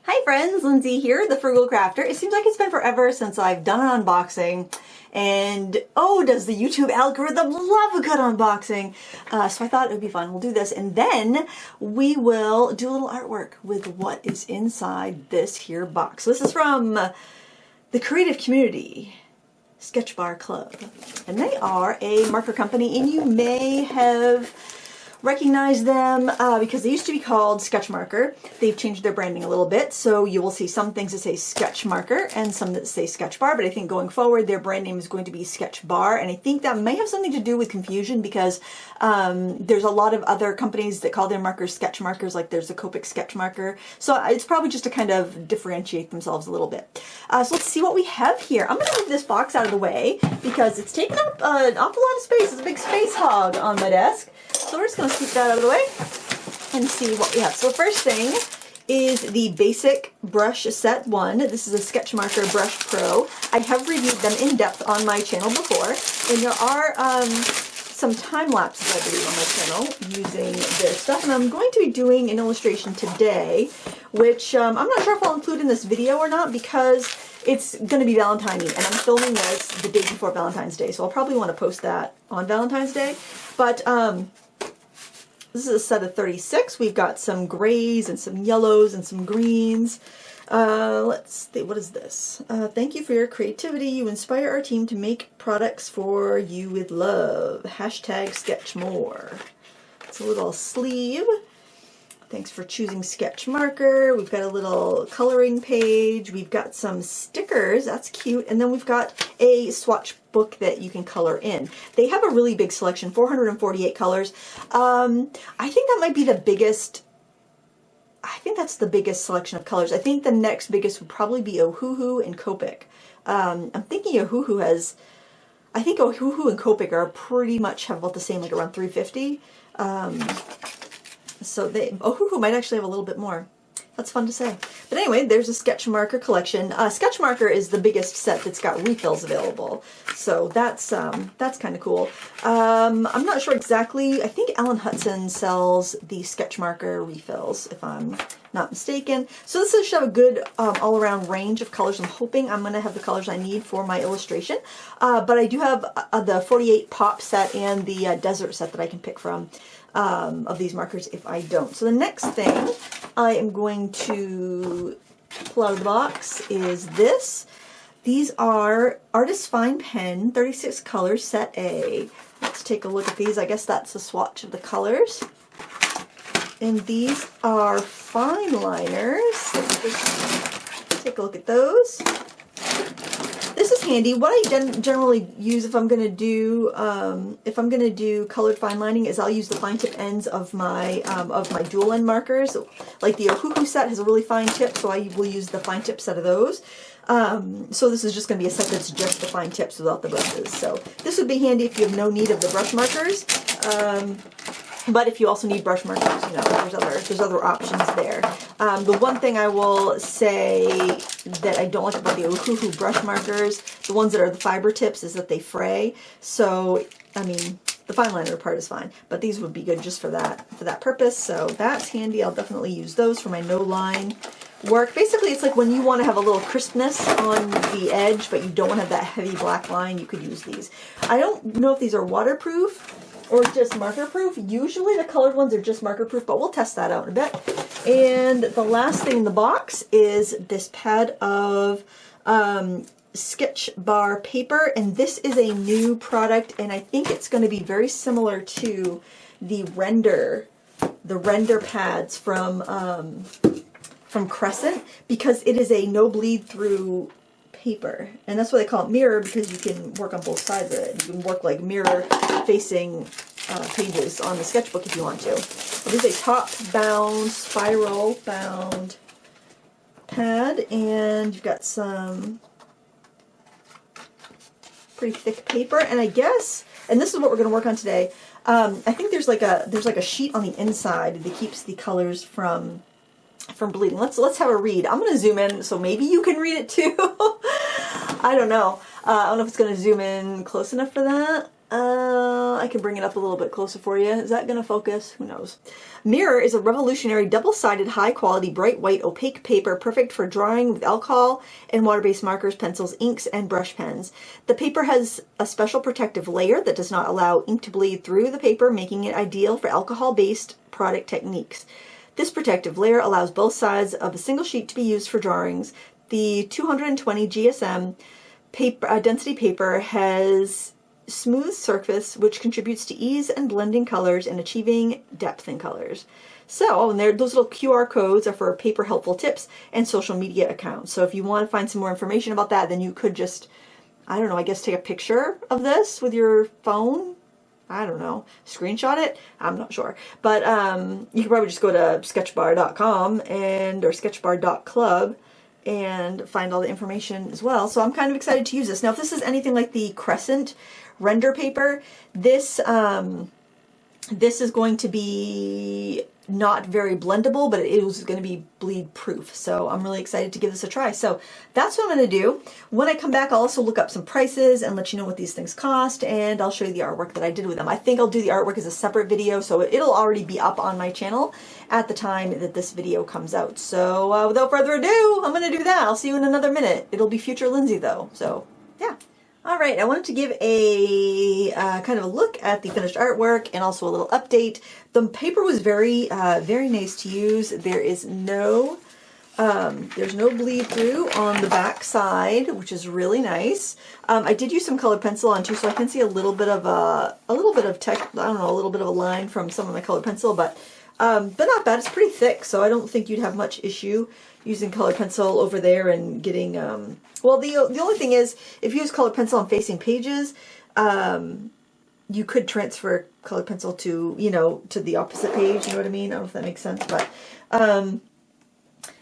Hi friends, Lindsay here, the Frugal Crafter. It seems like it's been forever since I've done an unboxing, and oh, does the YouTube algorithm love a good unboxing. So I thought it would be fun. We'll do this, and then we will do a little artwork with what is inside this here box. So this is from the creative community, Sketchbar Club, and they are a marker company, and you may have recognize them because they used to be called Sketch Marker. They've changed their branding a little bit, so you will see some things that say Sketch Marker and some that say Sketchbar, but I think going forward their brand name is going to be Sketchbar, and I think that may have something to do with confusion because there's a lot of other companies that call their markers sketch markers, like there's a Copic sketch marker, so it's probably just to kind of differentiate themselves a little bit. So let's see what we have here. I'm going to move this box out of the way because it's taking up an awful lot of space. It's a big space hog on my desk. So we're just going to scoop that out of the way and see what we have. So the first thing is the basic brush set 1. This is a Sketch Marker Brush Pro. I have reviewed them in depth on my channel before, and there are some time lapses, I believe, on my channel using their stuff, and I'm going to be doing an illustration today, which I'm not sure if I'll include in this video or not because it's going to be Valentine's Eve, and I'm filming this the day before Valentine's Day, so I'll probably want to post that on Valentine's Day. But this is a set of 36. We've got some grays and some yellows and some greens. Let's see, what is this? Thank you for your creativity. You inspire our team to make products for you with love. Hashtag sketch more. It's a little sleeve. Thanks for choosing Sketch Marker. We've got a little coloring page. We've got some stickers. That's cute. And then we've got a swatch book that you can color in. They have a really big selection, 448 colors. I think that might be the biggest. I think that's the biggest selection of colors. I think the next biggest would probably be Ohuhu and Copic. I'm thinking Ohuhu has, I think Ohuhu and Copic are pretty much have about the same, like around 350. So Ohuhu might actually have a little bit more. That's fun to say. But anyway, there's a Sketch Marker collection. Sketch Marker is the biggest set that's got refills available. So that's kind of cool. I'm not sure exactly. I think Alan Hudson sells the Sketch Marker refills, if I'm not mistaken. So this should have a good all-around range of colors. I'm hoping I'm going to have the colors I need for my illustration. But I do have the 48 pop set and the desert set that I can pick from of these markers if I don't. So the next thing I am going to pull out of the box is this. These are Artist Fine Pen, 36 colors, set A. Let's take a look at these. I guess that's a swatch of the colors. And these are fine liners. Let's just take a look at those. This is handy. What I generally use if I'm going to do colored fine lining is I'll use the fine tip ends of my dual end markers. Like the Ohuhu set has a really fine tip, so I will use the fine tip set of those. So this is just going to be a set that's just the fine tips without the brushes. So this would be handy if you have no need of the brush markers. But if you also need brush markers, you know, there's other options there. The one thing I will say that I don't like about the Ohuhu brush markers, the ones that are the fiber tips, is that they fray. So, I mean, the fine liner part is fine, but these would be good just for that purpose. So that's handy. I'll definitely use those for my no line work. Basically, it's like when you want to have a little crispness on the edge, but you don't want to have that heavy black line, you could use these. I don't know if these are waterproof or just marker proof. Usually the colored ones are just marker proof, but we'll test that out in a bit. And the last thing in the box is this pad of Sketchbar paper, and this is a new product, and I think it's going to be very similar to the render pads from Crescent, because it is a no bleed through paper, and that's why they call it mirror, because you can work on both sides of it. You can work like mirror facing pages on the sketchbook if you want to. It is a top bound, spiral bound pad, and you've got some pretty thick paper, and I guess, and this is what we're going to work on today. I think there's like a sheet on the inside that keeps the colors from bleeding. Let's have a read. I'm going to zoom in so maybe you can read it too. I don't know. I don't know if it's going to zoom in close enough for that. I can bring it up a little bit closer for you. Is that going to focus? Who knows? Mirror is a revolutionary double-sided, high-quality, bright white, opaque paper perfect for drawing with alcohol and water-based markers, pencils, inks, and brush pens. The paper has a special protective layer that does not allow ink to bleed through the paper, making it ideal for alcohol-based product techniques. This protective layer allows both sides of a single sheet to be used for drawings. The 220 GSM density paper has smooth surface, which contributes to ease and blending colors and achieving depth in colors. So, and those little QR codes are for paper helpful tips and social media accounts. So if you want to find some more information about that, then you could just, I don't know, I guess take a picture of this with your phone. I don't know, screenshot it? I'm not sure. But you could probably just go to sketchbar.com or sketchbar.club and find all the information as well. So I'm kind of excited to use this. Now, if this is anything like the Crescent render paper, this is going to be not very blendable, but it is going to be bleed proof. So I'm really excited to give this a try. So that's what I'm going to do. When I come back, I'll also look up some prices and let you know what these things cost, and I'll show you the artwork that I did with them. I think I'll do the artwork as a separate video, so it'll already be up on my channel at the time that this video comes out. So without further ado, I'm going to do that. I'll see you in another minute. It'll be future Lindsay though. So yeah. All right, I wanted to give a kind of a look at the finished artwork and also a little update. The paper was very nice to use. There is no, there's no bleed through on the back side, which is really nice. I did use some colored pencil on too, so I can see a little bit of a little bit of a line from some of my colored pencil, but not bad. It's pretty thick, so I don't think you'd have much issue using colored pencil over there and getting, well, the only thing is, if you use colored pencil on facing pages, you could transfer colored pencil to, to the opposite page, you know what I mean? I don't know if that makes sense, but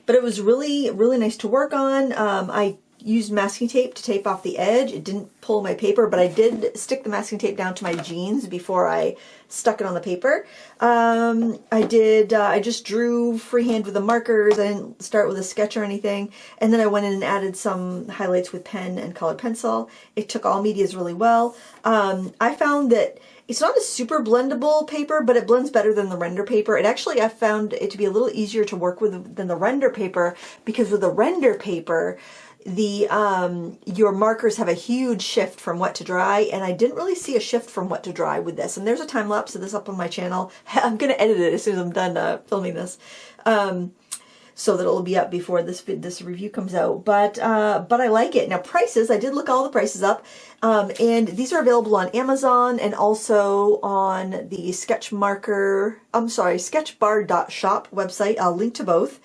it was really, really nice to work on. I used masking tape to tape off the edge. It didn't pull my paper, but I did stick the masking tape down to my jeans before I stuck it on the paper. I just drew freehand with the markers. I didn't start with a sketch or anything. And then I went in and added some highlights with pen and colored pencil. It took all medias really well. I found that it's not a super blendable paper, but it blends better than the render paper. I found it to be a little easier to work with than the render paper, because with the render paper, your markers have a huge shift from wet to dry, and I didn't really see a shift from wet to dry with this. And there's a time lapse of this up on my channel. I'm going to edit it as soon as I'm done filming this, so that it'll be up before this review comes out. But I like it. Now, prices, I did look all the prices up, and these are available on Amazon and also on the Sketchbar.shop website. I'll link to both.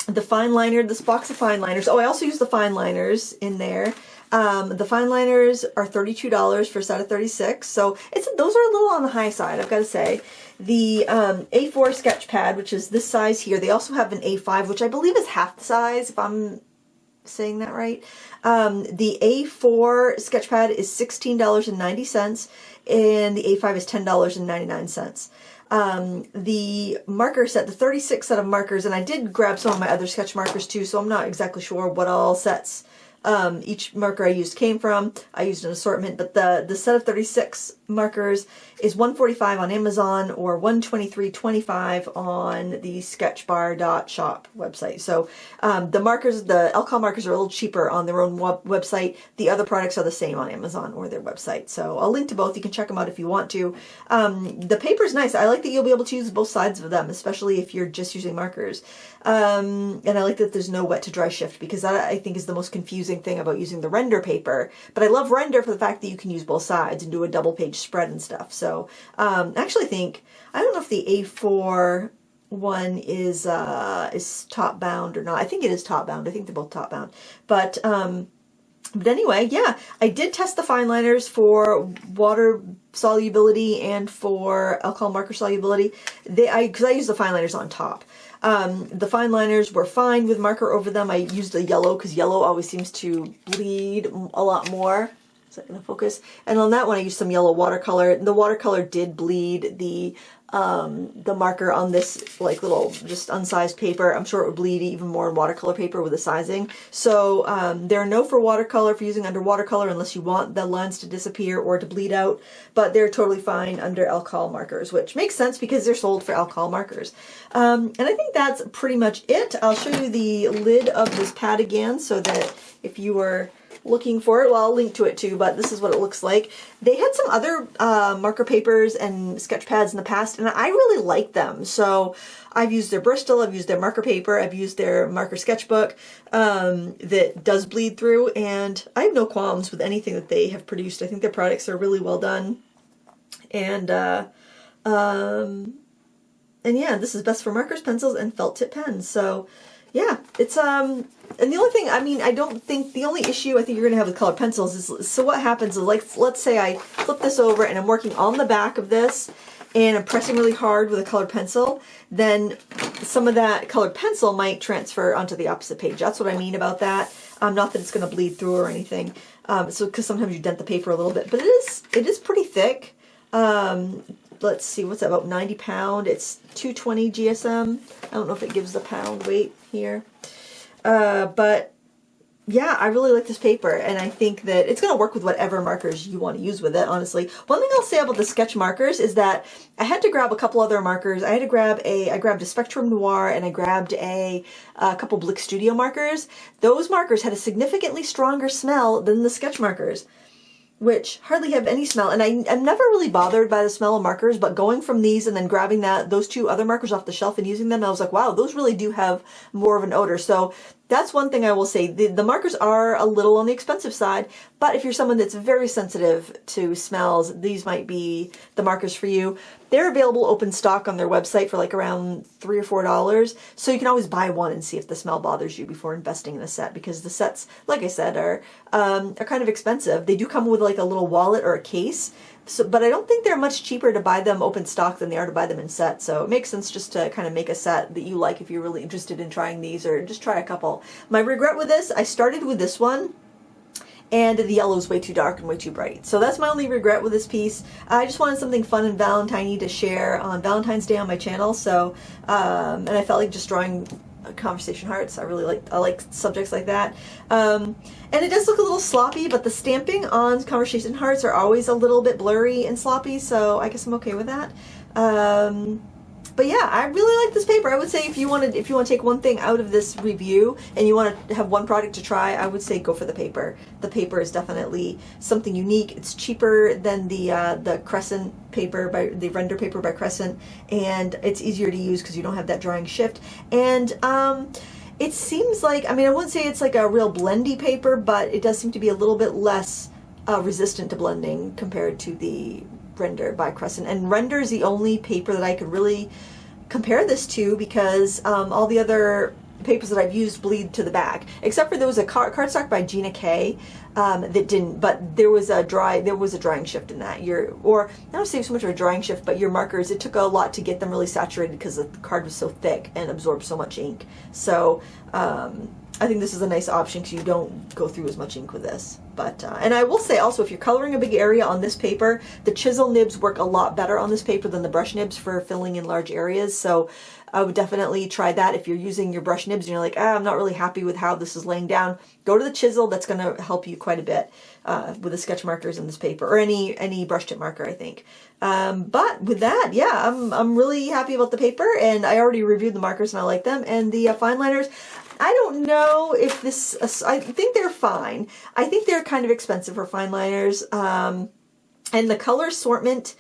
The fine liner, this box of fine liners. Oh, I also used the fine liners in there. The fine liners are $32 for a set of 36. So those are a little on the high side, I've got to say. The A4 sketch pad, which is this size here, they also have an A5, which I believe is half the size, if I'm saying that right. The A4 sketch pad is $16.90, and the A5 is $10.99. The marker set, the 36 set of markers, and I did grab some of my other sketch markers too, so I'm not exactly sure what all sets each marker I used came from. I used an assortment, but the set of 36 markers is $145 on Amazon or $123.25 on the sketchbar.shop website. So the markers, the alcohol markers, are a little cheaper on their own website. The other products are the same on Amazon or their website. So I'll link to both. You can check them out if you want to. The paper's nice. I like that you'll be able to use both sides of them, especially if you're just using markers. And I like that there's no wet to dry shift, because that, I think, is the most confusing thing about using the render paper. But I love render for the fact that you can use both sides and do a double page spread and stuff. So I actually think, I don't know if the A4 one is top bound or not. I think it is top bound. I think they're both top bound. But anyway, yeah, I did test the fine liners for water solubility and for alcohol marker solubility. Because I use the fine liners on top. The fine liners were fine with marker over them. I used a yellow because yellow always seems to bleed a lot more Is that going to focus? And on that one, I used some yellow watercolor. The watercolor did bleed the marker on this like little just unsized paper. I'm sure it would bleed even more in watercolor paper with the sizing. So they're no for watercolor for using under watercolor unless you want the lines to disappear or to bleed out, but they're totally fine under alcohol markers, which makes sense because they're sold for alcohol markers. And I think that's pretty much it. I'll show you the lid of this pad again so that if you were looking for it, well, I'll link to it too, but this is what it looks like. They had some other marker papers and sketch pads in the past, and I really like them. So I've used their Bristol, I've used their marker paper, I've used their marker sketchbook that does bleed through, and I have no qualms with anything that they have produced. I think their products are really well done. And yeah, this is best for markers, pencils, and felt tip pens. So yeah, it's and the only thing, I mean, I don't think, the only issue I think you're going to have with colored pencils is, so what happens is, like, let's say I flip this over and I'm working on the back of this and I'm pressing really hard with a colored pencil, then some of that colored pencil might transfer onto the opposite page. That's what I mean about that. Not that it's going to bleed through or anything. So, because sometimes you dent the paper a little bit, but it is pretty thick. Let's see, what's that, about 90 pound? It's 220 GSM. I don't know if it gives the pound weight here. But yeah, I really like this paper, and I think that it's going to work with whatever markers you want to use with it, honestly. One thing I'll say about the sketch markers is that I had to grab a couple other markers. I grabbed a Spectrum Noir, and I grabbed a couple Blick Studio markers. Those markers had a significantly stronger smell than the sketch markers, which hardly have any smell. And I'm never really bothered by the smell of markers, but going from these and then grabbing those two other markers off the shelf and using them, I was like, wow, those really do have more of an odor. So that's one thing I will say. The markers are a little on the expensive side, but if you're someone that's very sensitive to smells, these might be the markers for you. They're available open stock on their website for like around $3 or $4. So you can always buy one and see if the smell bothers you before investing in a set, because the sets, like I said, are kind of expensive. They do come with like a little wallet or a case. So, but I don't think they're much cheaper to buy them open stock than they are to buy them in sets. So it makes sense just to kind of make a set that you like if you're really interested in trying these, or just try a couple. My regret with this, I started with this one, and the yellow is way too dark and way too bright. So that's my only regret with this piece. I just wanted something fun and Valentine-y to share on Valentine's Day on my channel. So, and I felt like just drawing conversation hearts. I like subjects like that. And it does look a little sloppy, but the stamping on conversation hearts are always a little bit blurry and sloppy, so I guess I'm okay with that. But yeah, I really like this paper. I would say if you want to take one thing out of this review and you want to have one product to try, I would say go for the paper. The paper is definitely something unique. It's cheaper than the Crescent paper the render paper by Crescent, and it's easier to use because you don't have that drying shift. And it seems like, I mean, I wouldn't say it's like a real blendy paper, but it does seem to be a little bit less resistant to blending compared to the Render by Crescent. And Render is the only paper that I could really compare this to, because all the other papers that I've used bleed to the back, except for there was a cardstock by Gina K that didn't, but there was a drying shift in that. Or I don't say so much of a drying shift, but your markers, it took a lot to get them really saturated because the card was so thick and absorbed so much ink. So I think this is a nice option because you don't go through as much ink with this. But and I will say also, if you're coloring a big area on this paper, the chisel nibs work a lot better on this paper than the brush nibs for filling in large areas. So I would definitely try that. If you're using your brush nibs and you're like, I'm not really happy with how this is laying down, go to the chisel. That's going to help you quite a bit with the sketch markers in this paper, or any brush tip marker, I think. But with that, yeah, I'm really happy about the paper, and I already reviewed the markers and I like them. And the fine liners, I don't know if this, I think they're fine. I think they're kind of expensive for fine liners. And the color assortment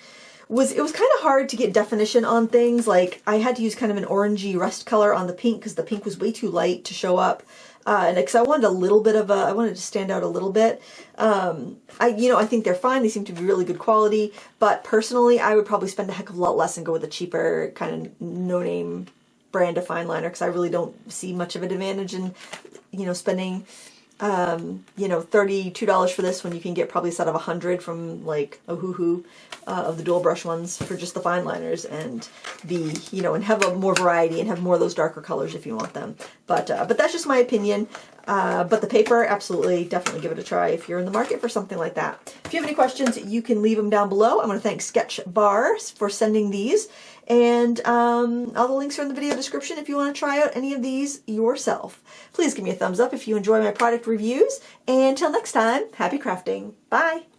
it was kind of hard to get definition on things. Like, I had to use kind of an orangey rust color on the pink because the pink was way too light to show up. And because I wanted a little bit of I wanted to stand out a little bit. I think they're fine. They seem to be really good quality. But personally, I would probably spend a heck of a lot less and go with a cheaper kind of no-name brand of fine liner, because I really don't see much of an advantage in, spending, $32 for this when you can get probably a set of 100 from like Ohuhu of the dual brush ones for just the fine liners, and and have more variety and have more of those darker colors if you want them. But that's just my opinion. But the paper, absolutely, definitely give it a try if you're in the market for something like that. If you have any questions, you can leave them down below. I want to thank Sketchbar for sending these. And all the links are in the video description if you want to try out any of these yourself. Please give me a thumbs up if you enjoy my product reviews. And until next time, happy crafting. Bye!